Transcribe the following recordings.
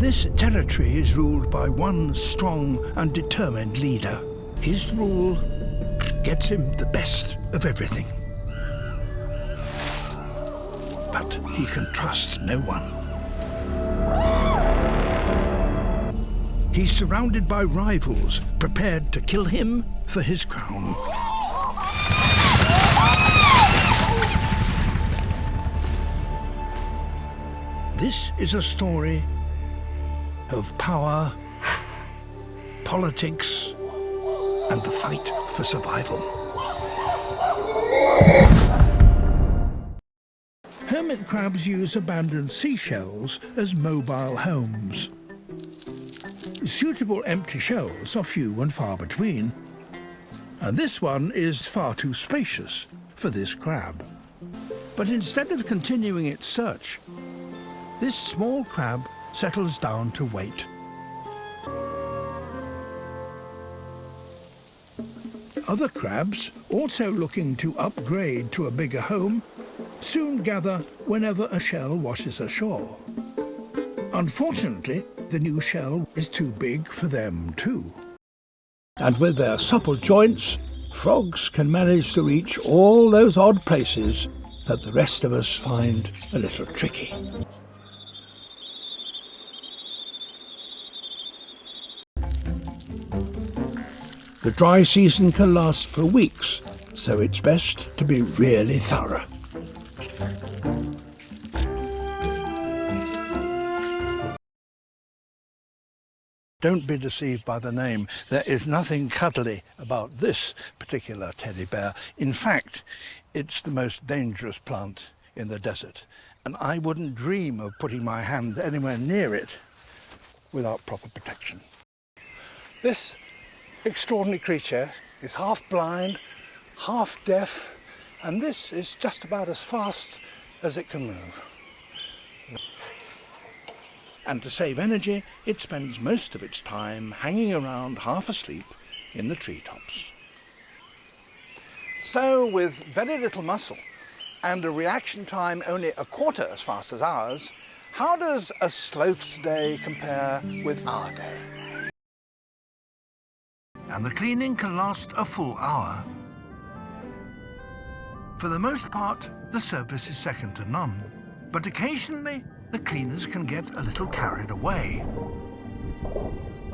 This territory is ruled by one strong and determined leader. His rule gets him the best of everything. But he can trust no one. He's surrounded by rivals, prepared to kill him for his crown. This is a story of power, politics, and the fight for survival. Hermit crabs use abandoned seashells as mobile homes. Suitable empty shells are few and far between, and this one is far too spacious for this crab. But instead of continuing its search, this small crab settles down to wait. Other crabs, also looking to upgrade to a bigger home, soon gather whenever a shell washes ashore. Unfortunately, the new shell is too big for them too. And with their supple joints, frogs can manage to reach all those odd places that the rest of us find a little tricky. The dry season can last for weeks, so it's best to be really thorough. Don't be deceived by the name. There is nothing cuddly about this particular teddy bear. In fact, it's the most dangerous plant in the desert, and I wouldn't dream of putting my hand anywhere near it without proper protection. This extraordinary creature is half blind, half deaf, and this is just about as fast as it can move. And to save energy, it spends most of its time hanging around half asleep in the treetops. So, with very little muscle and a reaction time only a quarter as fast as ours, how does a sloth's day compare with our day? And the cleaning can last a full hour. For the most part, the service is second to none, but occasionally the cleaners can get a little carried away.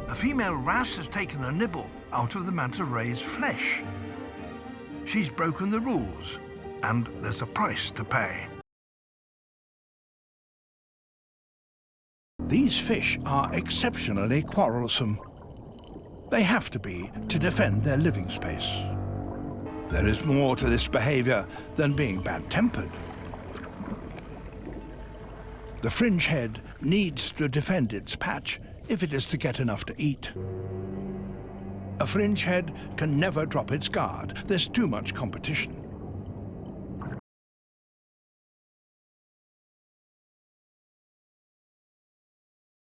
A female wrasse has taken a nibble out of the manta ray's flesh. She's broken the rules, and there's a price to pay. These fish are exceptionally quarrelsome. They have to be to defend their living space. There is more to this behavior than being bad-tempered. The fringe head needs to defend its patch if it is to get enough to eat. A fringe head can never drop its guard. There's too much competition.